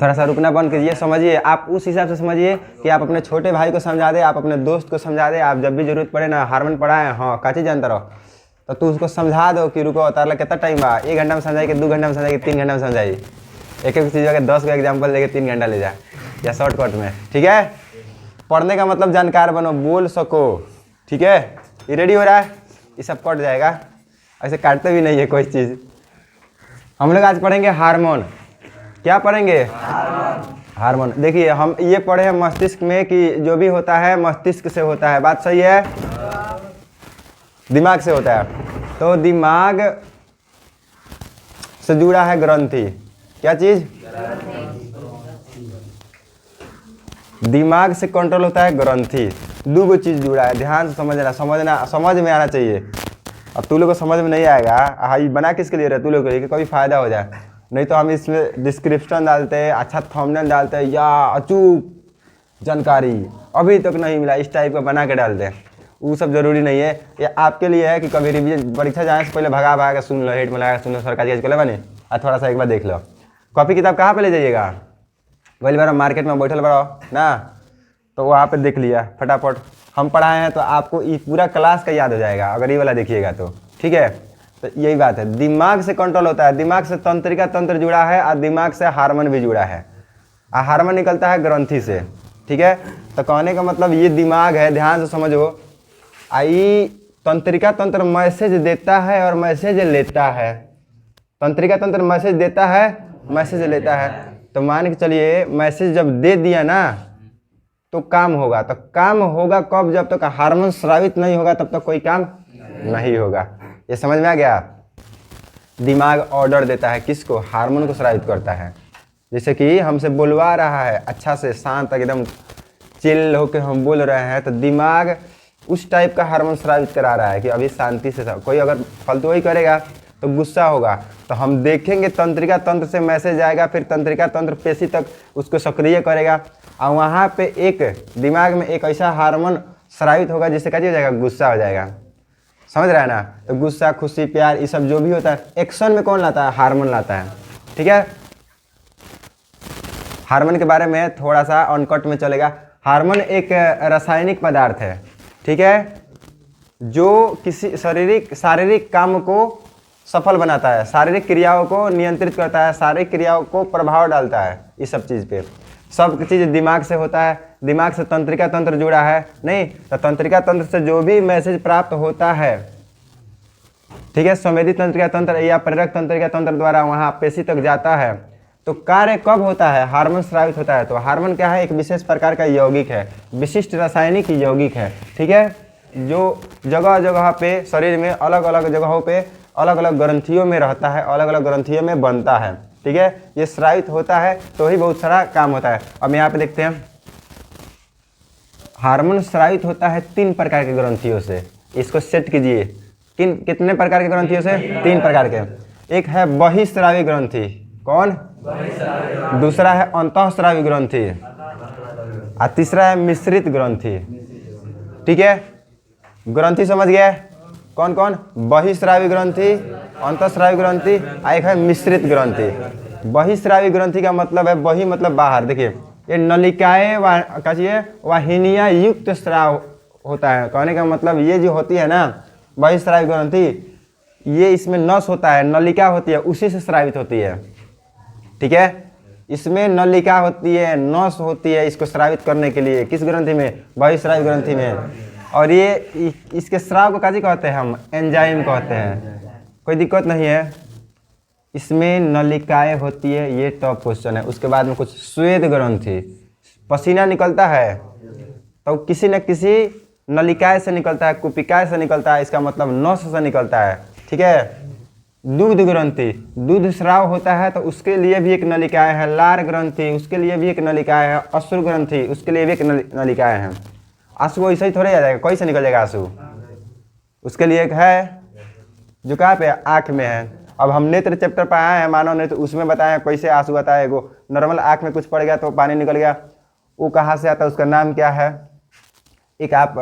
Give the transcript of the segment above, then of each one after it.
थोड़ा सा रुकना बंद कीजिए, समझिए, आप उस हिसाब से समझिए कि आप अपने छोटे भाई को समझा दे, आप अपने दोस्त को समझा दे, आप जब भी जरूरत पड़े ना, हारमोन पढ़ा है, हाँ का चीज़ जानता रहो, तो तू उसको समझा दो कि रुको तार कितना टाइम बा, 1 घंटा में समझाई कि 2 घंटा में समझाई कि 3 घंटा में समझाई, एक एक चीज़ का 10 का एग्जाम्पल देके 3 घंटा ले जाए या शॉर्टकट में, ठीक है। पढ़ने का मतलब जानकार बनो, बोल सको, ठीक है। ये रेडी हो रहा है, ये सब कट जाएगा, ऐसे काटते भी नहीं है कोई चीज़। हम लोग आज पढ़ेंगे हार्मोन। क्या पढ़ेंगे? हार्मोन। देखिए हम ये पढ़े हैं मस्तिष्क में कि जो भी होता है मस्तिष्क से होता है, बात सही है, दिमाग से होता है। तो दिमाग से जुड़ा है ग्रंथि, क्या चीज? दिमाग से कंट्रोल होता है ग्रंथि। दो गो चीज जुड़ा है, ध्यान से समझना, समझ में आना चाहिए। अब तू लोग को समझ में नहीं आएगा, हाँ ये बना किसके लिए रहा तू लोग के लिए कि कभी फायदा हो जाए, नहीं तो हम इसमें डिस्क्रिप्शन डालते हैं, अच्छा थंबनेल डालते हैं या अचूक जानकारी अभी तक नहीं मिला, इस टाइप का बना के डालते हैं। वो सब जरूरी नहीं है, ये आपके लिए है कि कभी रिवीजन परीक्षा जाने से पहले भगा के सुन लो, हेड में लगा के सुन लो, सरकारी चीज बने और थोड़ा सा एक बार देख लो। कॉपी किताब कहाँ पे ले जाइएगा? पहली बार मार्केट में बैठल बड़ो ना, तो वहाँ पे देख लिया फटाफट, हम पढ़ाए हैं तो आपको ये पूरा क्लास का याद हो जाएगा अगर ये वाला देखिएगा तो, ठीक है। तो यही बात है, दिमाग से कंट्रोल होता है, दिमाग से तंत्रिका तंत्र जुड़ा है और दिमाग से हार्मोन भी जुड़ा है, और हार्मोन निकलता है ग्रंथि से, ठीक है। तो कहने का मतलब ये दिमाग है, ध्यान से समझो, आई तंत्रिका तंत्र मैसेज देता है और मैसेज लेता है, तंत्रिका तंत्र मैसेज देता है, मैसेज लेता है। तो मान के चलिए मैसेज जब दे दिया ना तो काम होगा, तो काम होगा कब? जब तक हार्मोन स्रावित नहीं होगा तब तक कोई काम नहीं होगा। ये समझ में आ गया? दिमाग ऑर्डर देता है किसको? हार्मोन को स्रावित करता है। जैसे कि हमसे बोलवा रहा है अच्छा से, शांत एकदम चिल होकर हम बोल रहे हैं, तो दिमाग उस टाइप का हार्मोन स्रावित करा रहा है कि अभी शांति से कोई अगर फालतू ही करेगा तो गुस्सा होगा, तो हम देखेंगे तंत्रिका तंत्र से मैसेज आएगा, फिर तंत्रिका तंत्र पेशी तक उसको सक्रिय करेगा, और वहाँ पे एक दिमाग में एक ऐसा हार्मोन स्रावित होगा जिससे क्या हो जाएगा? गुस्सा हो जाएगा। समझ रहा है ना? तो गुस्सा, खुशी, प्यार, ये सब जो भी होता है एक्शन में कौन लाता है? हार्मोन लाता है, ठीक है। हार्मोन के बारे में थोड़ा सा अनकट में चलेगा। हार्मोन एक रासायनिक पदार्थ है, ठीक है, जो किसी शारीरिक काम को सफल बनाता है, शारीरिक क्रियाओं को नियंत्रित करता है, शारीरिक क्रियाओं को प्रभाव डालता है, इस सब चीज़ पे। सब चीज़ दिमाग से होता है, दिमाग से तंत्रिका तंत्र जुड़ा है नहीं, तो तंत्रिका तंत्र से जो भी मैसेज प्राप्त होता है, ठीक है, संवेदी तंत्रिका तंत्र या प्रेरक तंत्रिका तंत्र द्वारा वहाँ पेशी तक जाता है। तो कार्य कब होता है? हार्मोन स्रावित होता है। तो हार्मोन क्या है? एक विशेष प्रकार का यौगिक है, विशिष्ट रासायनिक यौगिक है, ठीक है, जो जगह जगह पे शरीर में अलग अलग जगहों पे अलग अलग ग्रंथियों में रहता है, अलग अलग ग्रंथियों में बनता है, ठीक है। ये स्रावित होता है तो ही बहुत सारा काम होता है। अब यहाँ पे देखते हैं, हार्मोन स्रावित होता है 3 प्रकार के ग्रंथियों से। इसको सेट कीजिए, कितने प्रकार के ग्रंथियों से? 3 प्रकार के। एक है बहिस्रावी ग्रंथि, कौन? दूसरा है अंतःस्रावी ग्रंथि, और तीसरा है मिश्रित ग्रंथि, ठीक है। ग्रंथि समझ गए कौन कौन? बहिस्रावी ग्रंथि, अंतःस्रावी ग्रंथि, एक है मिश्रित ग्रंथि। बहिस्रावी ग्रंथि का मतलब है, बहि मतलब बाहर, देखिए ये नलिकाएं वाहिनियां युक्त स्राव होता है। कहने का मतलब ये जो होती है ना बहिस्रावी ग्रंथि, ये इसमें नस होता है, नलिका होती है, उसी से स्रावित होती है, ठीक है। इसमें नलिका होती है, नस होती है इसको स्रावित करने के लिए, किस ग्रंथि में? बहिस्रावी ग्रंथि में। और ये इसके स्राव को काजी कहते हैं? हम एंजाइम कहते हैं। कोई दिक्कत नहीं है, इसमें नलिकाएं होती है, ये टॉप क्वेश्चन है। उसके बाद में कुछ स्वेद ग्रंथि, पसीना निकलता है तो किसी न किसी नलिकाएं से निकलता है, कुपिकाएं से निकलता है, इसका मतलब नस से निकलता है, ठीक है। दूध ग्रंथि, दूध स्राव होता है तो उसके लिए भी एक नलिकाएं है। लार ग्रंथि, उसके लिए भी एक नलिकाएं है। अश्रु ग्रंथि, उसके लिए भी एक नलिकाएं हैं। आंसू ऐसे ही थोड़े आ जाएगा, कैसे निकल जाएगा आंसू? उसके लिए एक है जो कहाँ पे? आँख में है। अब हम नेत्र चैप्टर पर आए हैं मानव नेत्र, उसमें बताएं कैसे आंसू आता है। वो नॉर्मल आँख में कुछ पड़ गया तो पानी निकल गया, वो कहाँ से आता है? उसका नाम क्या है? एक आप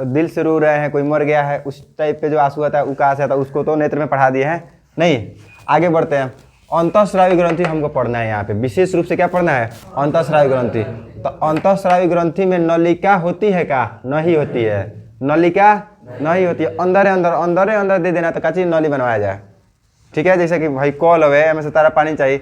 दिल से रो रहे हैं, कोई मर गया है, उस टाइप पे जो आंसू आता है वो कहाँ से आता है? उसको तो नेत्र में पढ़ा दिए हैं नहीं। आगे बढ़ते हैं, अंतःस्रावी ग्रंथि हमको पढ़ना है यहाँ पे, विशेष रूप से क्या पढ़ना है, अंतःस्रावी ग्रंथि। तो अंतःस्रावी ग्रंथि में नलिका होती है क्या, नहीं होती है, नलिका नहीं होती है, अंदर है अंदर दे देना तो क्या चीज नली बनवाया जाए। ठीक है, जैसे कि भाई कॉल हवे एम से तारा पानी चाहिए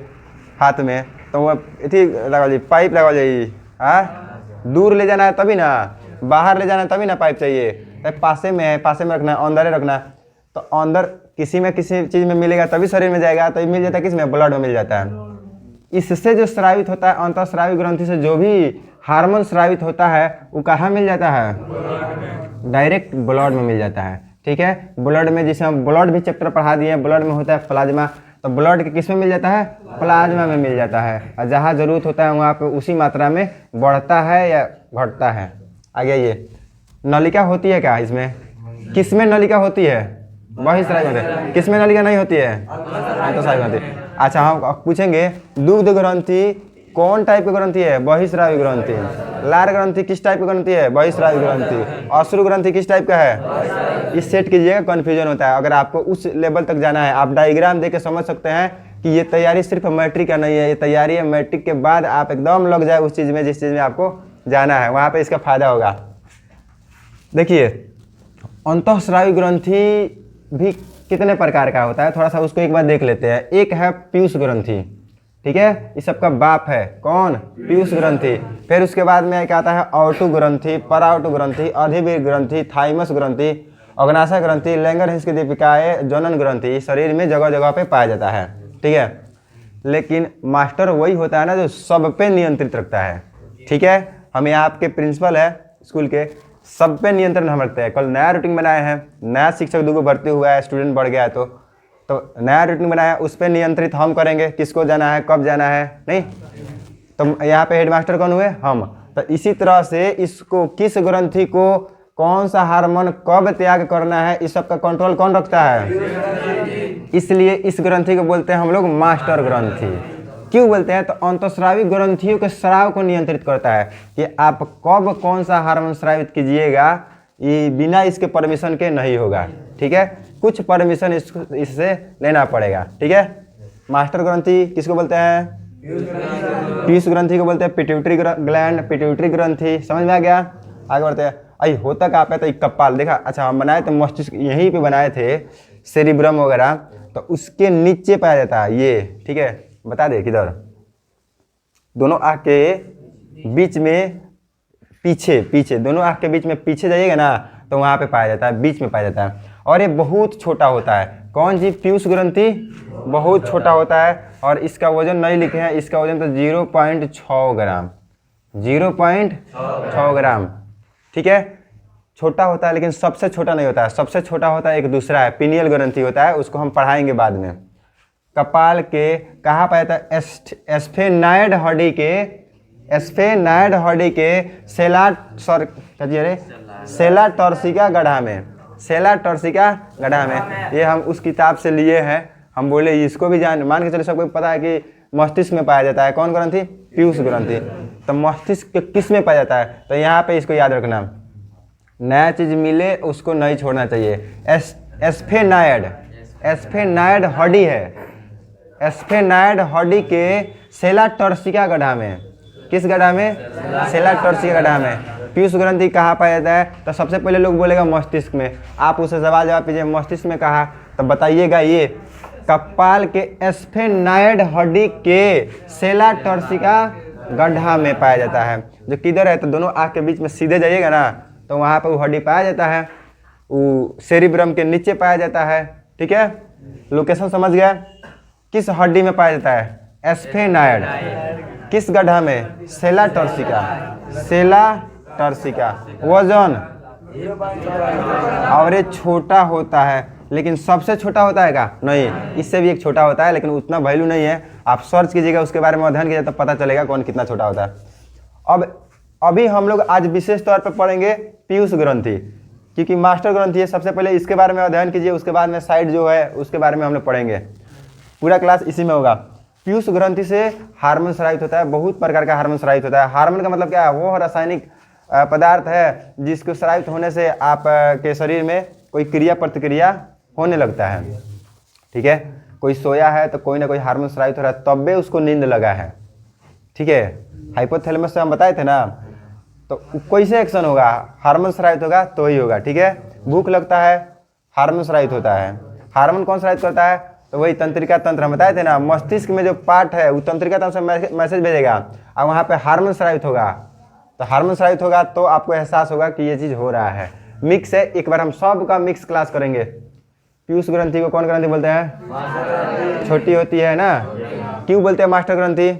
हाथ में, तो वो इतनी लगा जाइए, पाइप लगा जाइए। हाँ, दूर ले जाना है तभी ना, बाहर ले जाना है तभी ना पाइप चाहिए। तो पासे में है, पासे में रखना है, अंदर रखना है। तो अंदर किसी चीज़ में मिलेगा तभी शरीर में जाएगा, तो मिल जाता है किस में, ब्लड में मिल जाता है। इससे जो स्रावित होता है, अंतःस्रावी ग्रंथि से जो भी हार्मोन स्रावित होता है वो कहाँ मिल जाता है, डायरेक्ट ब्लड में मिल जाता है। ठीक है, ब्लड में, जिसे हम ब्लड भी चैप्टर पढ़ा दिए हैं, ब्लड में होता है प्लाज्मा, तो ब्लड के किस में मिल जाता है, प्लाज्मा में मिल जाता है। और जहाँ जरूरत होता है वहाँ पे उसी मात्रा में बढ़ता है या घटता है। आगे ये नलिका होती है क्या, इसमें किस में नलिका होती है, बहिस्रावी ग्रंथि। किस में नलिका नहीं होती है, अंतःस्रावी ग्रंथि। अच्छा, हम पूछेंगे दुग्ध ग्रंथि कौन टाइप की ग्रंथि है, बहिस्रावी ग्रंथि। लार ग्रंथि किस टाइप की ग्रंथि है, बहिस्रावी ग्रंथि। अश्रु ग्रंथि किस टाइप का है, इस सेट कीजिएगा, कन्फ्यूजन होता है। अगर आपको उस लेवल तक जाना है, आप डायग्राम देख के समझ सकते हैं कि ये तैयारी सिर्फ मैट्रिक का नहीं है, ये तैयारी है मैट्रिक के बाद आप एकदम लग जाए उस चीज़ में जिस चीज़ में आपको जाना है, वहाँ पे इसका फायदा होगा। देखिए, अंतःस्रावी ग्रंथि भी कितने प्रकार का होता है, थोड़ा सा उसको एक बार देख लेते हैं। एक है पीयूष ग्रंथि, ठीक है, इस सबका बाप है कौन, पीयूष ग्रंथि। फिर उसके बाद में क्या आता है, औटु ग्रंथि, पराउटु ग्रंथि, अधिवीर ग्रंथि, थाइमस ग्रंथि, अग्नाशय ग्रंथि, लैंगरहिंस की दीपिकाएं, जनन ग्रंथि। शरीर में जगह जगह पे पाया जाता है। ठीक है, लेकिन मास्टर वही होता है ना जो सब पे नियंत्रित रखता है। ठीक है, हम यहाँ आपके प्रिंसिपल है स्कूल के, सब पे नियंत्रण हम रखते हैं। कल नया रूटीन बनाए हैं, नया शिक्षक दूगो भर्ती हुआ है, स्टूडेंट बढ़ गया है, तो नया रूटीन बनाया, उस पर नियंत्रित हम करेंगे, किसको जाना है, कब जाना है, नहीं। तो यहाँ पे हेडमास्टर कौन हुए, हम। तो इसी तरह से इसको, किस ग्रंथि को कौन सा हार्मोन कब त्याग करना है, इस सब का कंट्रोल कौन रखता है। इसलिए इस ग्रंथि को बोलते हैं हम लोग मास्टर ग्रंथि। क्यों बोलते हैं, तो अंतःस्रावी ग्रंथियों के स्राव को नियंत्रित करता है कि आप कब कौन सा हार्मोन स्रावित कीजिएगा, ये बिना इसके परमिशन के नहीं होगा। ठीक है, कुछ परमिशन इससे लेना पड़ेगा। ठीक है, मास्टर ग्रंथि किसको बोलते हैं, पीयूष ग्रंथि को बोलते हैं पिट्यूटरी ग्लैंड, पिट्यूटरी ग्रंथि। समझ में आ गया, आगे बढ़ते हैं। आई होता कहाँ पे, तो एक कपाल देखा। अच्छा, हम बनाए तो मस्तिष्क यहीं पे बनाए थे, सेरिब्रम वगैरह, तो उसके नीचे पाया जाता है ये। ठीक है, बता दे किधर, दोनों आँख के बीच में, पीछे दोनों आँख के बीच में पीछे जाइएगा ना, तो वहाँ पे पाया जाता है, बीच में पाया जाता है। और ये बहुत छोटा होता है। कौन जी, पीयूष ग्रंथि बहुत छोटा होता है। और इसका वजन नहीं लिखे हैं, इसका वजन तो 0.6 ग्राम, 0.6 ग्राम। ठीक है, छोटा होता है, लेकिन सबसे छोटा नहीं होता है। सबसे छोटा होता है एक दूसरा है, पीनियल ग्रंथि होता है, उसको हम पढ़ाएंगे बाद में। कपाल के कहाँ पाया जाता है, एस्फेनाइड हड्डी के, एस्फेनाइड हड्डी के सेला टॉर्सिका गड्ढा में, सेला टॉर्सिका गड्ढा में। ये हम उस किताब से लिए हैं, हम बोले इसको भी जान, मान के चलो सबको पता है कि मस्तिष्क में पाया जाता है। कौन ग्रंथि, पीयूष ग्रंथि। तो मस्तिष्क किस में पाया जाता है, तो यहाँ पे इसको याद रखना, नया चीज मिले उसको नहीं छोड़ना चाहिए। एस्फेनाइड हड्डी है, एस्फेनाइड हड्डी के सेला टॉर्सिका गड्ढा में। किस गड्ढा में, सेला टॉर्सिका गड्ढा में। पीयूष ग्रंथि कहाँ पाया जाता है, तो सबसे पहले लोग बोलेगा मस्तिष्क में। आप उसे सवाल जवाब कीजिए, मस्तिष्क में कहा, तो बताइएगा ये कपाल के एस्फेनाइड हड्डी के सेला टॉर्सिका गड्ढा में पाया जाता है। जो किधर है, तो दोनों आँख के बीच में सीधे जाइएगा ना, तो वहाँ पर वो हड्डी पाया जाता है, वो सेरिब्रम के नीचे पाया जाता है। ठीक है, लोकेशन समझ गया। किस हड्डी में पाया जाता है, एस्फेनाइड। किस गड्ढा में, सेला टॉर्सिका, सेला टॉर्सिका। वजन, और ये छोटा होता है, लेकिन सबसे छोटा होता है क्या, नहीं, इससे भी एक छोटा होता है, लेकिन उतना वैल्यू नहीं है। आप सर्च कीजिएगा, उसके बारे में अध्ययन कीजिएगा, तो पता चलेगा कौन कितना छोटा होता है। अब अभी हम लोग आज विशेष तौर पर पढ़ेंगे पीयूष ग्रंथि, क्योंकि मास्टर ग्रंथि है। सबसे पहले इसके बारे में अध्ययन कीजिए, उसके बाद में साइड जो है उसके बारे में हम लोग पढ़ेंगे। पूरा क्लास इसी में होगा। पीयूष ग्रंथि से हार्मोन स्रावित होता है, बहुत प्रकार का हार्मोन स्रावित होता है। हार्मोन का मतलब क्या है, वो रासायनिक पदार्थ है जिसको स्रावित होने से आप के शरीर में कोई क्रिया प्रतिक्रिया होने लगता है। ठीक है, कोई सोया है तो कोई ना कोई हार्मोन स्रावित हो रहा है, तब भी उसको नींद लगा है, ठीक है। हाइपोथैलेमस से हम बताए थे ना, तो कैसे एक्शन होगा, हार्मोन स्रावित होगा तो ही होगा, ठीक है। भूख लगता है, हार्मोन स्रावित होता है। हार्मोन कौन स्रावित करता है, तो वही तंत्रिका तंत्र, हम बताए थे ना, मस्तिष्क में जो पार्ट है वो तंत्रिका तंत्र से मैसेज भेजेगा और वहाँ पे हार्मोन स्रावित होगा। तो हार्मोन स्रावित होगा तो आपको एहसास होगा कि ये चीज़ हो रहा है। मिक्स है, एक बार हम सब का मिक्स क्लास करेंगे। पीयूष ग्रंथि को कौन ग्रंथि बोलते हैं, छोटी होती है ना, क्यों बोलते हैं मास्टर ग्रंथि,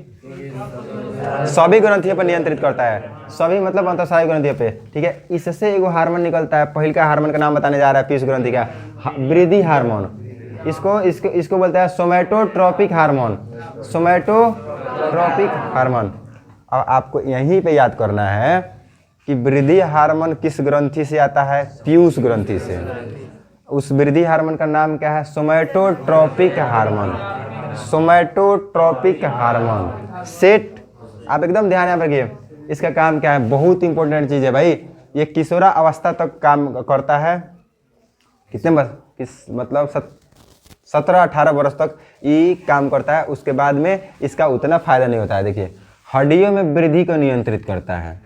सभी ग्रंथियों पर नियंत्रित करता है, सभी मतलब अंतःस्रावी ग्रंथियों पे, ठीक है। इससे एगो हार्मोन निकलता है, पहले का हार्मोन का नाम बताने जा रहा है पीयूष ग्रंथि का, वृद्धि हार्मोन। इसको बोलते हैं सोमैटोट्रोपिक हार्मोन, सोमैटोट्रोपिक हार्मोन। और आपको यहीं पे याद करना है कि वृद्धि हार्मोन किस ग्रंथि से आता है, पीयूष ग्रंथि से। उस वृद्धि हार्मोन का नाम क्या है, सोमैटोट्रोपिक हार्मोन, सोमैटोट्रोपिक हार्मोन। सेट, आप एकदम ध्यान यहाँ रखिए, इसका काम क्या है, बहुत इंपॉर्टेंट चीज़ है भाई। ये किशोरा अवस्था तक काम करता है, कितने मतलब 17-18 वर्ष तक ये काम करता है। उसके बाद में इसका उतना फायदा नहीं होता है। देखिए, हड्डियों में वृद्धि को नियंत्रित करता है।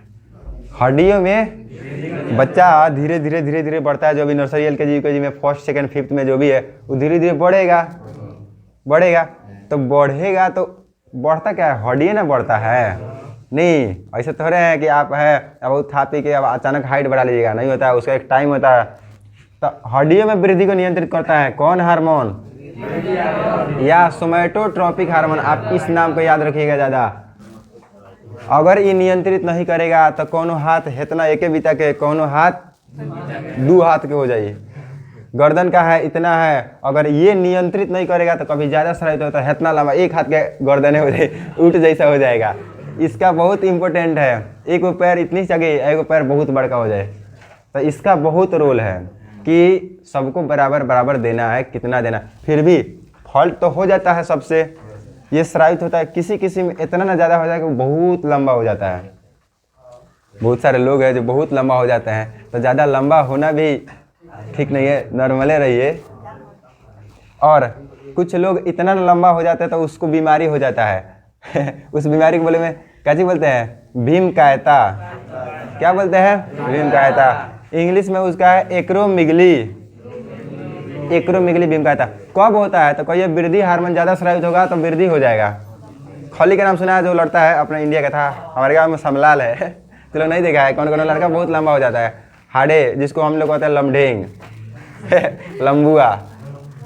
हड्डियों में बच्चा धीरे धीरे बढ़ता है, जो भी नर्सरी एलकेजी यूकेजी में फर्स्ट सेकंड फिफ्थ में जो भी है वो धीरे धीरे बढ़ेगा। तो बढ़ेगा तो बढ़ता क्या है, हड्डी ना बढ़ता है, नहीं ऐसे थोड़े हैं कि आप है अब खा पी के अब अचानक हाइट बढ़ा लीजिएगा, नहीं होता है, उसका एक टाइम होता है। तो हड्डियों में वृद्धि को नियंत्रित करता है कौन हार्मोन, या सोमैटोट्रोपिक हार्मोन। आप इस नाम को याद रखिएगा ज़्यादा। अगर ये नियंत्रित नहीं करेगा तो कोनो हाथ हेतना एके बीता के, कोनो हाथ 2 हाथ के हो जाइए। गर्दन का है इतना है, अगर ये नियंत्रित नहीं करेगा तो कभी ज़्यादा स्रावित होता है, इतना लंबा 1 हाथ के गर्दन हो जाए, ऊँट जैसा हो जाएगा। इसका बहुत इंपॉर्टेंट है, एक पैर इतनी जगह, एक पैर बहुत बड़का हो जाए। तो इसका बहुत रोल है कि सबको बराबर बराबर देना है, कितना देना। फिर भी फॉल्ट तो हो जाता है सबसे, ये स्रावित होता है, किसी किसी में इतना ना ज़्यादा हो जाए कि बहुत लंबा हो जाता है। बहुत सारे लोग हैं जो बहुत लंबा हो जाते हैं, तो ज़्यादा लंबा होना भी ठीक नहीं है, नॉर्मले रहिए। और कुछ लोग इतना लंबा हो जाते हैं तो उसको बीमारी हो जाता है उस बीमारी को बोले में क्या चीज़ बोलते हैं, भीमकायता। क्या बोलते हैं, भीमकायता। इंग्लिश में उसका है एक्रोमिगली, एक्रोमिगली भीमकायता। कब होता है, तो कहिए वृद्धि हार्मोन ज़्यादा स्रावित होगा तो वृद्धि हो जाएगा। खली का नाम सुना है, जो लड़ता है अपने इंडिया का था, हमारे गाँव में समलाल है तो लोग नहीं देखा है, कौन कौन लड़का बहुत लंबा हो जाता है, हाड़े जिसको हम लोग कहते हैं लमढेंग लंबुआ।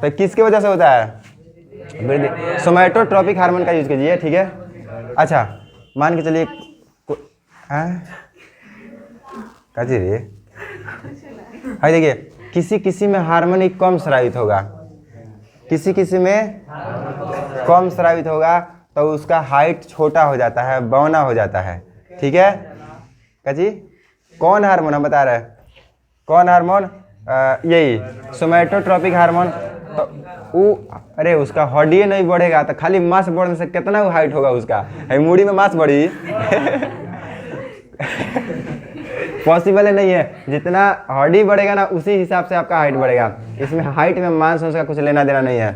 तो किसकी वजह से होता है, वृद्धि। सोमैटोट्रोपिक हार्मोन का यूज कीजिए, ठीक है। अच्छा, मान के चलिए क्या चीज है, देखिए किसी किसी में हार्मोन कम स्रावित होगा, किसी किसी में कम स्रावित होगा, तो उसका हाइट छोटा हो जाता है, बौना हो जाता है, ठीक है। क्या जी, कौन हार्मोन हम बता रहे हैं, कौन हार्मोन, यही सोमैटोट्रोपिक हार्मोन। तो वो अरे उसका हड्डी नहीं बढ़ेगा तो खाली मांस बढ़ने से कितना वो हाइट होगा उसका, मूड़ी में मांस बढ़ी पॉसिबल नहीं है। जितना हड्डी बढ़ेगा ना उसी हिसाब से आपका हाइट बढ़ेगा। इसमें हाइट में मांस उसका कुछ लेना देना नहीं है।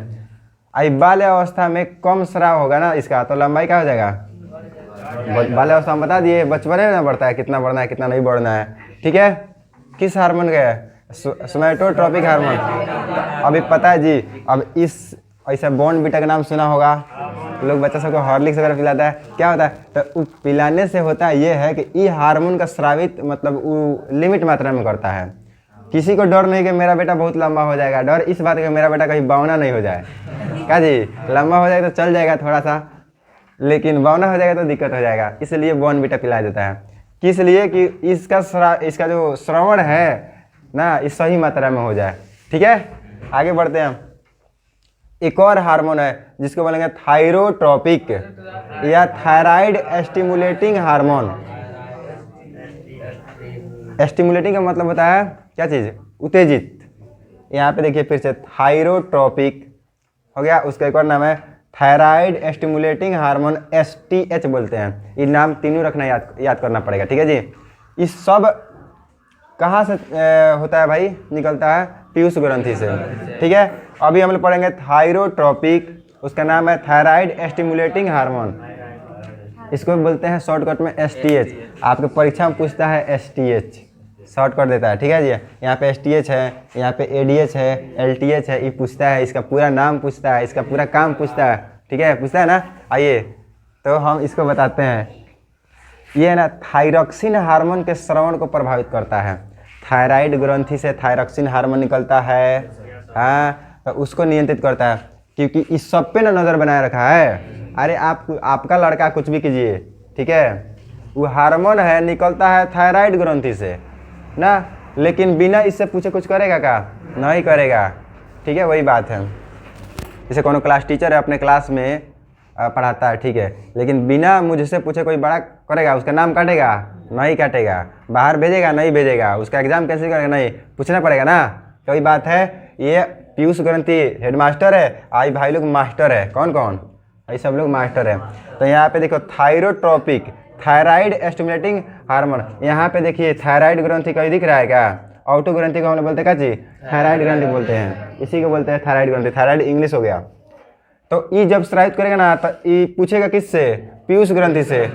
आई बाल्य अवस्था में कम स्राव होगा ना इसका, तो लंबाई क्या हो जाएगा, बाल्य अवस्था में बता दिए, बचपन में ना बढ़ता है, कितना बढ़ना है कितना नहीं बढ़ना है, ठीक है। किस हार्मोन का है, सोमैटोट्रोपिक हार्मोन। अभी पता है जी, अब इस ऐसा बॉर्नविटा का नाम सुना होगा, लोग बच्चा सबको हॉर्लिक्स वगैरह पिलाता है, क्या होता है, तो पिलाने से होता है ये है कि ये हार्मोन का स्रावित मतलब वो लिमिट मात्रा में करता है। किसी को डर नहीं कि मेरा बेटा बहुत लंबा हो जाएगा, डर इस बात का मेरा बेटा कहीं बावना नहीं हो जाए। क्या जी, लंबा हो जाएगा तो चल जाएगा थोड़ा सा, लेकिन बावना हो जाएगा तो दिक्कत हो जाएगा, इसलिए बॉर्नविटा पिलाया जाता है। किस लिए कि इसका जो श्रवण है ना इस सही मात्रा में हो जाए, ठीक है। आगे बढ़ते हैं। एक और हार्मोन है जिसको बोलेंगे थायरोट्रोपिक या थायराइड स्टिमुलेटिंग हार्मोन। स्टिमुलेटिंग का मतलब होता है क्या चीज़, उत्तेजित। यहाँ पे देखिए फिर से थायरोट्रोपिक हो गया, उसका एक और नाम है थायराइड स्टिमुलेटिंग हार्मोन, STH बोलते हैं। ये नाम तीनों रखना याद करना पड़ेगा, ठीक है जी। इस सब कहाँ से होता है भाई, निकलता है पीयूष ग्रंथि से, ठीक है। अभी हम लोग पढ़ेंगे थायरोट्रोपिक, उसका नाम है थायराइड स्टिमुलेटिंग हार्मोन, इसको बोलते हैं शॉर्टकट में STH। आपके परीक्षा में पूछता है STH, शॉर्ट कर देता है, ठीक है जी। यहाँ पे STH है, यहाँ पे ADH है, LTH है, ये पूछता है, इसका पूरा नाम पूछता है, इसका पूरा काम पूछता है, ठीक है, पूछता है ना। आइए तो हम इसको बताते हैं। ये है ना थायरॉक्सिन हार्मोन के स्रावन को प्रभावित करता है। थायराइड ग्रंथि से थायरॉक्सिन हार्मोन निकलता है, हाँ, तो उसको नियंत्रित करता है, क्योंकि इस सब पे ना नज़र बनाए रखा है। अरे आपका लड़का कुछ भी कीजिए, ठीक है, वो हार्मोन है निकलता है थायराइड ग्रंथि से ना, लेकिन बिना इससे पूछे कुछ करेगा क्या? नहीं करेगा, ठीक है, वही बात है। जैसे कोनो क्लास टीचर है अपने क्लास में पढ़ाता है, ठीक है, लेकिन बिना मुझसे पूछे कोई बड़ा करेगा, उसका नाम काटेगा? नहीं काटेगा। बाहर भेजेगा? नहीं भेजेगा। उसका एग्जाम कैंसिल करेगा? नहीं, पूछना पड़ेगा ना। तो वही बात है। ये पीयूष ग्रंथि हेडमास्टर है, आई भाई लोग मास्टर है। कौन कौन? ये सब लोग मास्टर है। तो यहाँ पे देखो थायरोट्रोपिक, थायराइड स्टिमुलेटिंग हार्मोन। यहाँ पे देखिए थायराइड ग्रंथि कहीं दिख रहा है क्या? ऑटो ग्रंथि को हम लोग बोलते हैं क्या चीज? थायराइड ग्रंथि बोलते हैं, इसी को बोलते हैं थायराइड ग्रंथि। थायराइड इंग्लिश हो गया। तो ई जब स्रावित करेगा ना तो ई पूछेगा किससे? पीयूष ग्रंथि से।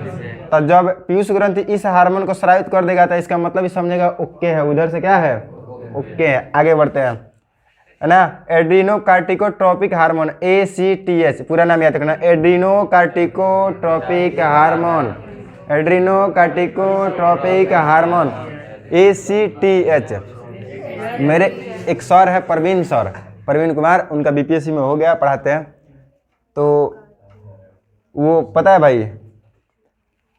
तो जब पीयूष ग्रंथि इस हार्मोन को स्रावित कर देगा तो इसका मतलब ही समझेगा ओके है, उधर से क्या है? ओके है। आगे बढ़ते हैं, है ना। एड्रीनोकार्टिकोट्रोपिक हार्मोन, ACTH, पूरा नाम याद रखना, एड्रीनोकार्टिकोट्रोपिक हार्मोन, एड्रीनोकार्टिकोट्रोपिक हार्मोन, ACTH। मेरे एक सर है प्रवीण सर, प्रवीण कुमार, उनका BPSC में हो गया, पढ़ाते हैं। तो वो पता है भाई,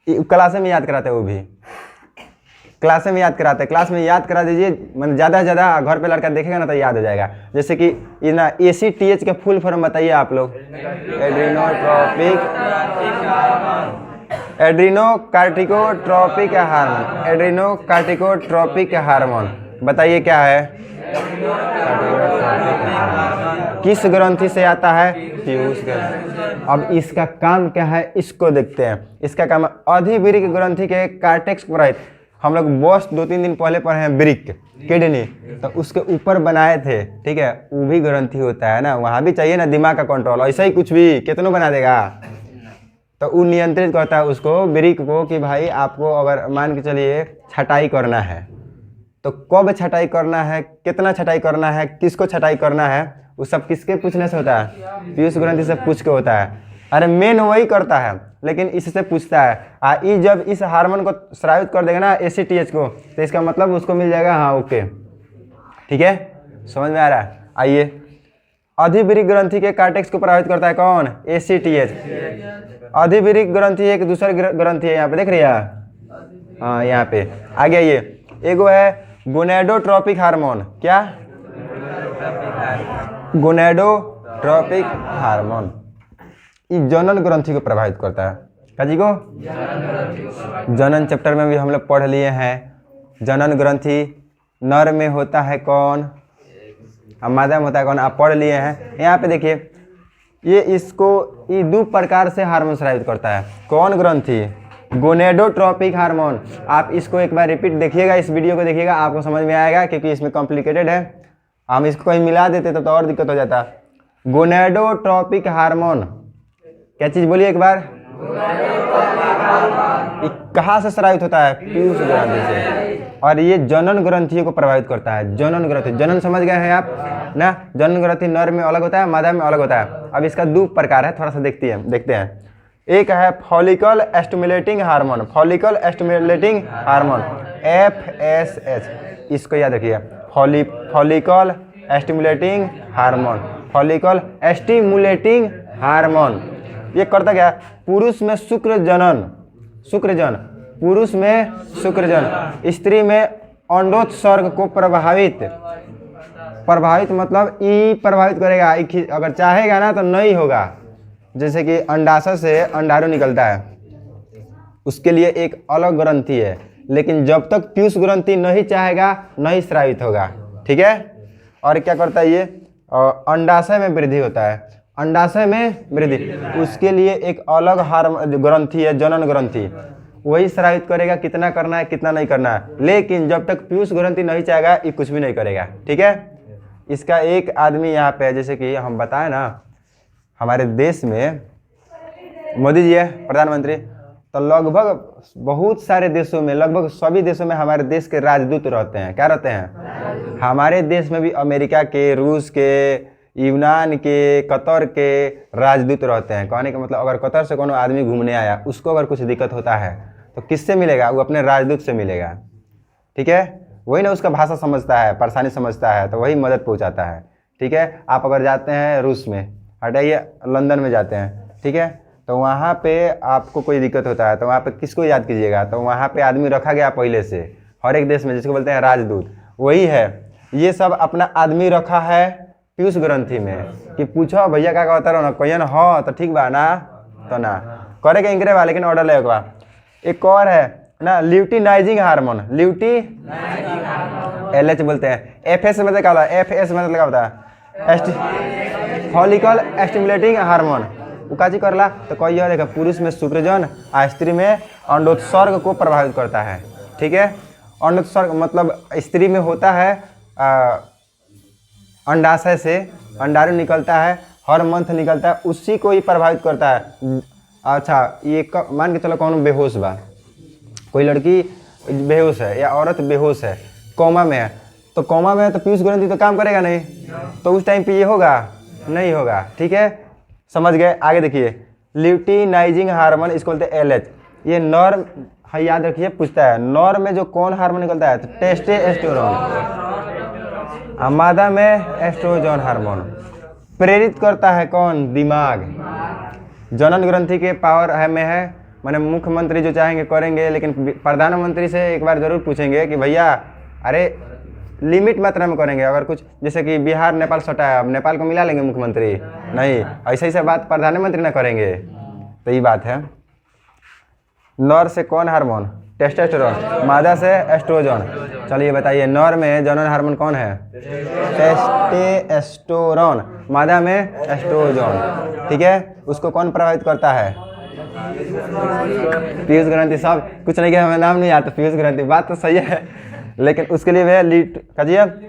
क्लास में याद कराते हैं, वो भी क्लास में याद कराते हैं। क्लास में याद करा दीजिए, मतलब ज़्यादा से ज़्यादा घर पे लड़का देखेगा ना तो याद हो जाएगा। जैसे कि ये ना ACTH के फुल फॉर्म बताइए आप लोग। एड्रीनोकार्टिकोट्रोपिक हार्मोन, एड्रीनोकार्टिकोट्रोपिक हार्मोन, बताइए क्या है? किस ग्रंथि से आता है? पीयूष ग्रंथि। अब इसका काम क्या है इसको देखते हैं। इसका काम अधिवृक्क ग्रंथि के कार्टेक्स प्रहित, हम लोग बस 2-3 दिन पहले पढ़े हैं वृक्क, किडनी, तो उसके ऊपर बनाए थे, ठीक है, वो भी ग्रंथि होता है ना, वहाँ भी चाहिए ना दिमाग का कंट्रोल। ऐसा ही कुछ भी कितनों बना देगा, तो वो नियंत्रित करता है उसको, वृक्क को, कि भाई आपको अगर मान के चलिए छटाई करना है तो कब छटाई करना है, कितना छटाई करना है, किसको छटाई करना है, वो सब किसके पूछने से होता है? पीयूष ग्रंथि से पूछ के होता है। अरे मेन वही करता है, लेकिन इससे पूछता है। ई जब इस हार्मोन को स्रावित कर देगा ना ACTH को, तो इसका मतलब उसको मिल जाएगा हाँ ओके, ठीक है, समझ में आ रहा है। आइए, अधिवृक्क ग्रंथि के कार्टेक्स को प्रभावित करता है कौन? ACTH। अधिवृक्क ग्रंथि एक दूसरी ग्रंथि है, यहाँ पे देख रही है, हाँ यहाँ पे। आगे आइए, एगो है गोनेडोट्रोपिक हार्मोन। क्या? Gonadotropic hormone. ये जनन ग्रंथि को प्रभावित करता है। काजी को? जनन चैप्टर में भी हम लोग पढ़ लिए हैं। जनन ग्रंथि नर में होता है कौन, और मादा में होता है कौन, आप पढ़ लिए हैं। यहाँ पे देखिए, ये 2 प्रकार से हार्मोन स्रावित करता है। कौन ग्रंथि? Gonadotropic hormone. आप इसको एक बार रिपीट देखिएगा, इस वीडियो को देखिएगा, आपको समझ में आएगा, क्योंकि इसमें कॉम्प्लिकेटेड है। हम इसको कहीं मिला देते तो और दिक्कत हो जाता। गोनेडोट्रोपिक हार्मोन क्या चीज़ बोलिए एक बार? कहाँ से स्रावित होता है? पीयूष ग्रंथि से। और ये जनन ग्रंथियों को प्रभावित करता है। जनन ग्रंथि, जनन समझ गए हैं आप ना? जनन ग्रंथि नर में अलग होता है, मादा में अलग होता है। अब इसका 2 प्रकार है, थोड़ा सा देखते हैं। एक है follicle stimulating hormone, follicle stimulating hormone, FSH, इसको याद रखिए, follicle stimulating hormone, follicle stimulating hormone. ये करता क्या? पुरुष में शुक्रजनन, शुक्रजन, पुरुष में शुक्रजन, स्त्री में अंडोत्सर्ग को प्रभावित मतलब ई प्रभावित करेगा। अगर चाहेगा ना तो नहीं होगा। जैसे कि अंडाशय से अंडाणु निकलता है, उसके लिए एक अलग ग्रंथि है, लेकिन जब तक पीयूष ग्रंथि नहीं चाहेगा नहीं स्रावित होगा, ठीक है। और क्या करता है ये? अंडाशय में वृद्धि होता है, अंडाशय में वृद्धि, उसके लिए एक अलग ग्रंथि है, जनन ग्रंथि, वही स्रावित करेगा कितना करना है कितना नहीं करना है। लेकिन जब तक पीयूष ग्रंथि नहीं चाहेगा ये कुछ भी नहीं करेगा, ठीक है। इसका एक आदमी यहाँ पे है, जैसे कि हम बताएं ना, हमारे देश में मोदी जी है प्रधानमंत्री, तो लगभग बहुत सारे देशों में, लगभग सभी देशों में हमारे देश के राजदूत रहते हैं। क्या रहते हैं? हमारे देश में भी अमेरिका के, रूस के, यूनान के, कतर के राजदूत रहते हैं। कहने का मतलब अगर कतर से कोनो आदमी घूमने आया, उसको अगर कुछ दिक्कत होता है तो किससे मिलेगा? वो अपने राजदूत से मिलेगा। ठीक है, वही ना उसका भाषा समझता है, परेशानी समझता है, तो वही मदद पहुंचाता है। ठीक है, आप अगर जाते हैं रूस में, हटाइए लंदन में जाते हैं, ठीक है, तो वहाँ पे आपको कोई दिक्कत होता है तो वहाँ पे किसको याद कीजिएगा? तो वहाँ पे आदमी रखा गया पहले से, हर एक देश में, जिसको बोलते हैं राजदूत, वही है। ये सब अपना आदमी रखा है पीयूष ग्रंथि में कि पूछो भैया क्या कहता रहो ना, कहिए ना हाँ तो ठीक बा ना, तो ना करे के इंकरे बा, लेकिन ऑर्डर ले बा। एक और है ना, ल्यूटिनाइजिंग हार्मोन, ल्यूटी LH बोलते हैं। FS मतलब क्या होता है? FS मतलब क्या होता है? Follicle stimulating hormone. वो काजी करला तो कोई यह देखा, पुरुष में शुक्रजन और स्त्री में अंडोत्सर्ग को प्रभावित करता है। ठीक है, अंडोत्सर्ग मतलब स्त्री में होता है अंडाशय से अंडाणु निकलता है, हर मंथ निकलता है, उसी को ही प्रभावित करता है। अच्छा, ये मान के चलो कौन बेहोश बा, कोई लड़की बेहोश है या औरत बेहोश है, कोमा में है, तो कोमा में है तो पीयूष ग्रंथि तो काम करेगा नहीं, तो उस टाइम पे ये होगा नहीं होगा। ठीक है, समझ गए? आगे देखिए, ल्यूटिनाइजिंग हार्मोन इसको बोलते हैं LH। ये नॉर्म है, याद रखिए, पूछता है नॉर में जो कौन हार्मोन निकलता है? तो टेस्टोस्टेरोन। मादा में एस्ट्रोजन हार्मोन। प्रेरित करता है कौन? दिमाग। जनन ग्रंथि के पावर है में है, माने मुख्यमंत्री जो चाहेंगे करेंगे, लेकिन प्रधानमंत्री से एक बार जरूर पूछेंगे कि भैया अरे लिमिट मात्रा में करेंगे। अगर कुछ जैसे कि बिहार नेपाल सटा है, अब नेपाल को मिला लेंगे मुख्यमंत्री? नहीं, ऐसे ही बात प्रधानमंत्री ना करेंगे। तो ये बात है। नर से कौन हार्मोन? टेस्टोस्टेरोन। मादा से एस्ट्रोजन। चलिए बताइए, नर में जनन हार्मोन कौन है? टेस्टोस्टेरोन। मादा में एस्ट्रोजन। ठीक है, उसको कौन प्रभावित करता है? पीयूष ग्रंथि। सब कुछ नहीं किया, हमें नाम नहीं आता पीयूष ग्रंथि, बात तो सही है, लेकिन उसके लिए वह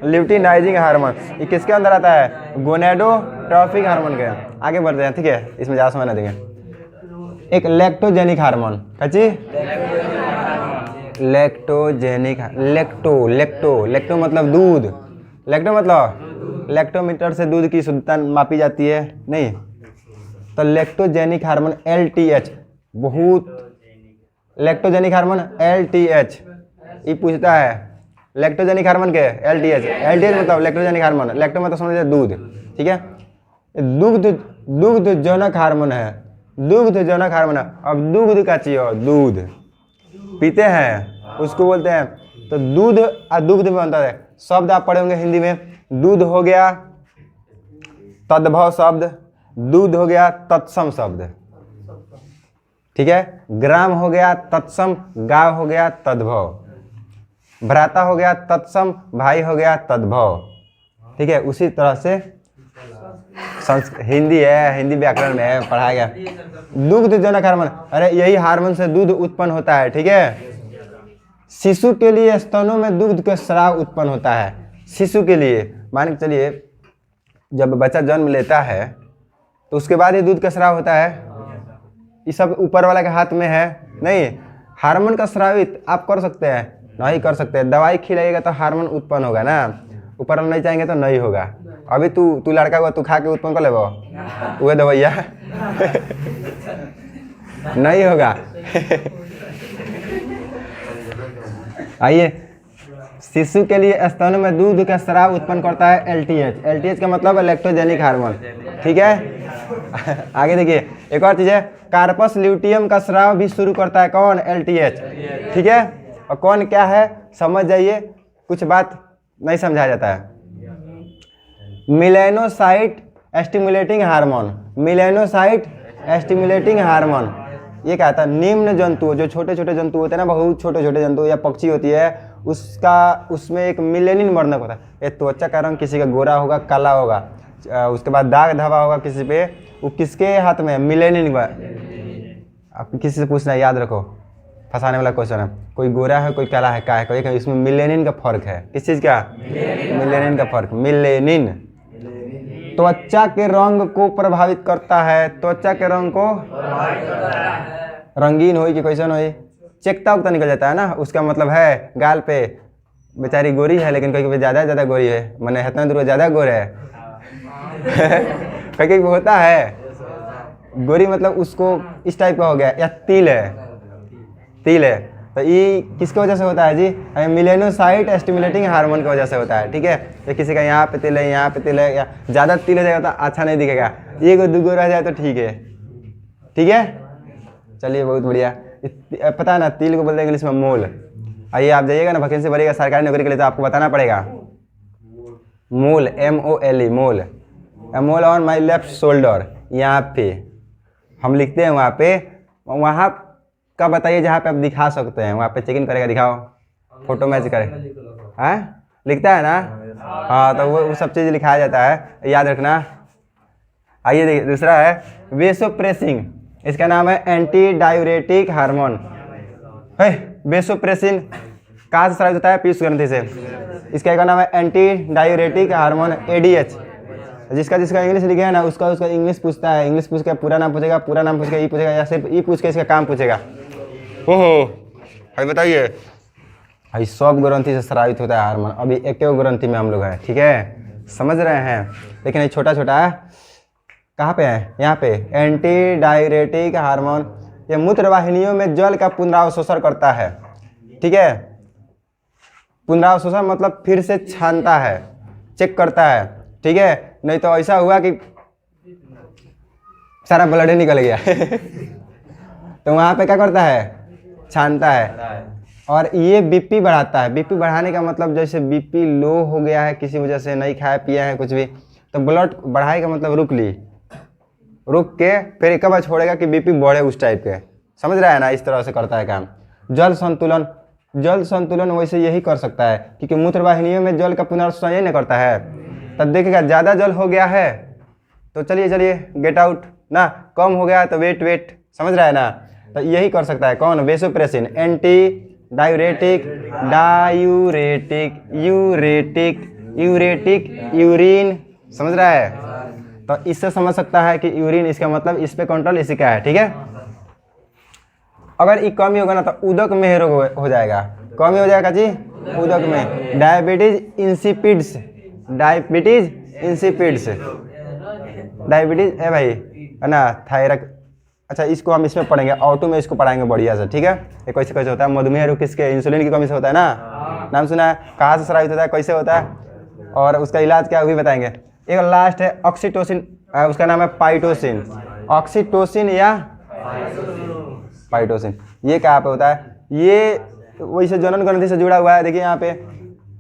ल्यूटिनाइजिंग हार्मोन। ये किसके अंदर आता है? गोनेडोट्रोपिक हार्मोन के। आगे बढ़ते हैं, ठीक है, इसमें ज़्यादा समय ना देंगे। एक लैक्टोजेनिक हार्मोन, कची लैक्टोजेनिक, लेक्टो मतलब दूध, लैक्टो मतलब लैक्टोमीटर से दूध की शुद्धता मापी जाती है नहीं, तो लैक्टोजेनिक हार्मोन LTH, बहुत लैक्टोजेनिक हार्मोन LTH ये पूछता है। लैक्टोजेनिक हार्मोन के LTH मतलब लैक्टोजेनिक हार्मोन, लैक्टो मतलब समझिए दूध। ठीक है, दुग्धजनक हार्मोन है, दुग्धजनक हार्मोन है। अब दूध का चाहिए, दूध पीते हैं उसको बोलते हैं, तो दूध और दुग्ध में अंतर है। शब्द आप पढ़े होंगे हिंदी में, दूध हो गया तद्भव शब्द, दूध हो गया तत्सम शब्द। ठीक है, ग्राम हो गया तत्सम, गाय हो गया तद्भव, भ्राता हो गया तत्सम, भाई हो गया तद्भव। ठीक है, उसी तरह से हिंदी है, हिंदी व्याकरण में है, पढ़ाया गया। दुग्धजनक हार्मोन, अरे यही हार्मोन से दूध उत्पन्न होता है। ठीक है, शिशु के लिए स्तनों में दूध का स्राव उत्पन्न होता है। शिशु के लिए मान के चलिए, जब बच्चा जन्म लेता है तो उसके बाद ही दूध का स्राव होता है। ये सब ऊपर वाला के हाथ में है नहीं। हार्मोन का स्रावित आप कर सकते हैं? नहीं कर सकते। दवाई खिलाइएगा तो हार्मोन उत्पन्न होगा ना, ऊपर वाला नहीं चाहेंगे तो नहीं होगा। अभी तू लड़का हुआ, तू खा के उत्पन्न कर लेबो वह दवाइया नहीं होगा। आइए, शिशु के लिए स्तनों में दूध का स्राव उत्पन्न करता है LTH का मतलब है लैक्टोजेनिक हार्मोन। ठीक है, आगे देखिए, एक और चीज है, कार्पस ल्यूटियम का स्राव भी शुरू करता है कौन? LTH। ठीक है, और कौन क्या है समझ जाइए, कुछ बात नहीं समझा जाता है। Melanocyte stimulating hormone, melanocyte stimulating hormone ये क्या था? निम्न जंतु, जो छोटे छोटे जंतु होते हैं ना, बहुत छोटे छोटे जंतु या पक्षी होती है, उसमें एक मिलेनिन वर्णक होता है। ये त्वचा का रंग किसी का गोरा होगा, काला होगा, उसके बाद दाग धब्बा होगा किसी पे, वो किसके हाथ में? मिलेनिन। आप किसी से पूछना, याद रखो, फंसाने वाला क्वेश्चन है। कोई गोरा है कोई काला है, क्या है, कोई इसमें मिलेनिन का फर्क है। किस चीज़ का? मिलेनिन का फर्क। मिलेनिन त्वचा के रंग को प्रभावित करता है। त्वचा के रंग को रंगीन हो कि कैसन हो, चेकता उकता निकल जाता है ना, उसका मतलब है गाल पे बेचारी गोरी है लेकिन कहीं ज़्यादा गोरी है, मैंने इतना दूर ज़्यादा गोर है कहीं होता है गोरी मतलब उसको इस टाइप का हो गया। या तिल है तो ये किसकी वजह से होता है जी? मेलानोसाइट स्टिमुलेटिंग हार्मोन की वजह से होता है। ठीक है, या किसी का यहाँ पे तिल है, यहाँ पे तिल है, या ज़्यादा तिल हो जाएगा तो अच्छा नहीं दिखेगा, एक दूगो रह जाए तो ठीक है। ठीक है, चलिए बहुत बढ़िया। पता है ना तिल को बोलते हैं इंग्लिश में मोल। आइए आप जाइएगा ना वैकेंसी भरिएगा सरकारी नौकरी के लिए तो आपको बताना पड़ेगा मोल, MOLE mole. Mole on my left shoulder, यहाँ पे हम लिखते हैं, वहाँ का बताइए जहाँ पे आप दिखा सकते हैं, वहाँ पे चेक इन करेगा, दिखाओ फोटो मैच करे, हाँ लिखता है ना, हाँ तो वो सब चीज़ लिखाया जाता है, याद रखना। आइए देखिए दूसरा है वेसोप्रेसिन, इसका नाम है एंटी डायूरेटिक हार्मोन है। वेसोप्रेसिन कहाँ से स्रावित होता है? पीयूष ग्रंथि से। इसका एक नाम है एंटी डायूरेटिक हार्मोन ADH। जिसका इंग्लिश लिखे है ना उसका इंग्लिश पूछता है, इंग्लिश पूछ के पूरा नाम पूछेगा, पूरा नाम पूछ के ई पूछेगा, या सिर्फ ई पूछ के इसका काम पूछेगा। ओहो भाई बताइए भाई, सब ग्रंथि से स्रावित होता है हार्मोन। अभी एक ग्रंथि में हम लोग हैं, ठीक है, समझ रहे हैं, लेकिन ये छोटा छोटा है। कहाँ पे है? यहाँ पे एंटी डायूरेटिक हार्मोन। ये मूत्रवाहिनियों में जल का पुनरावशोषण करता है। ठीक है, पुनरावशोषण मतलब फिर से छानता है, चेक करता है। ठीक है, नहीं तो ऐसा हुआ कि सारा ब्लड ही निकल गया तो वहाँ पे क्या करता है? छानता है। और ये बीपी बढ़ाता है। बीपी बढ़ाने का मतलब जैसे बीपी लो हो गया है किसी वजह से, नहीं खाया पिया है कुछ भी, तो ब्लड बढ़ाएगा मतलब रुक के फिर कब छोड़ेगा कि बीपी बढ़े, उस टाइप के, समझ रहा है ना, इस तरह से करता है काम। जल संतुलन वैसे यही कर सकता है क्योंकि मूत्रवाहिनियों में जल का पुनर्संचयन यही नहीं करता है। तब देखेगा ज़्यादा जल हो गया है तो चलिए गेट आउट ना, कम हो गया तो वेट, समझ रहा है ना, तो यही कर सकता है कौन? वेसोप्रेसिन, एंटी डायूरेटिक, यूरेटिक, यूरिन, समझ रहा है। तो इससे समझ सकता है कि यूरिन, इसका मतलब इस पे कंट्रोल इसी का है। ठीक है, अगर ये कमी होगा ना तो उदक में रोग हो जाएगा। कमी हो जाएगा जी उदक में। डायबिटीज इंसिपिड्स है भाई, है ना, थायराइड। अच्छा इसको हम इसमें पढ़ेंगे, ऑटो में इसको पढ़ाएंगे बढ़िया से। ठीक है, ये कैसे होता है? मधुमेह रोग किसके? इंसुलिन की कमी से होता है ना, नाम सुना है। कहाँ से स्रावित होता है, कैसे होता है, और उसका इलाज क्या है वो भी बताएंगे। एक लास्ट है ऑक्सीटोसिन, उसका नाम है पाइटोसिन। ऑक्सीटोसिन या पाइटोसिन, ये कहाँ पे होता है? ये वैसे जनन ग्रंथि से जुड़ा हुआ है। देखिए यहाँ पे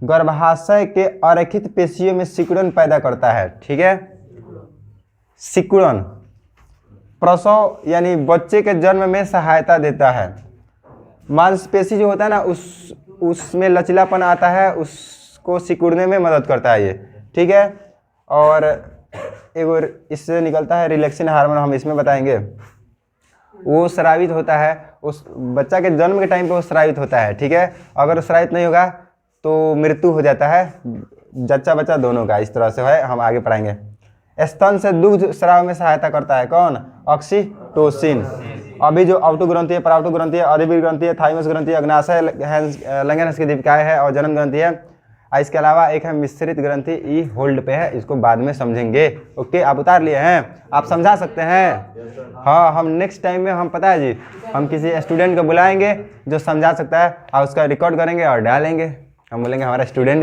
गर्भाशय के अरेखित पेशियों में सिकुड़न पैदा करता है। ठीक है, सिकुड़न प्रसव यानी बच्चे के जन्म में सहायता देता है। मांसपेशी जो होता है ना उसमें लचीलापन आता है, उसको सिकुड़ने में मदद करता है ये। ठीक है, और एक और इससे निकलता है रिलैक्सिन हार्मोन, हम इसमें बताएंगे। वो स्रावित होता है उस बच्चा के जन्म के टाइम पे, वो स्रावित होता है। ठीक है, अगर स्रावित नहीं होगा तो मृत्यु हो जाता है जच्चा बच्चा दोनों का, इस तरह से है, हम आगे पढ़ाएंगे। स्तन से दुग्ध स्राव में सहायता करता है कौन? ऑक्सीटोसिन। अभी जो आउटो ग्रंथि है, पराउटो ग्रंथि है, अधिवीर ग्रंथि है, थाइमस ग्रंथि है, अग्नाशय लंघन की दीपिकाएँ है और जनन ग्रंथि है। इसके अलावा एक है मिश्रित ग्रंथि, ई होल्ड पे है, इसको बाद में समझेंगे। ओके, आप उतार लिए हैं, आप समझा सकते हैं। हाँ, हम नेक्स्ट टाइम में हम पता है जी, हम किसी स्टूडेंट को बुलाएंगे जो समझा सकता है और उसका रिकॉर्ड करेंगे और डालेंगे। हम बोलेंगे हमारा स्टूडेंट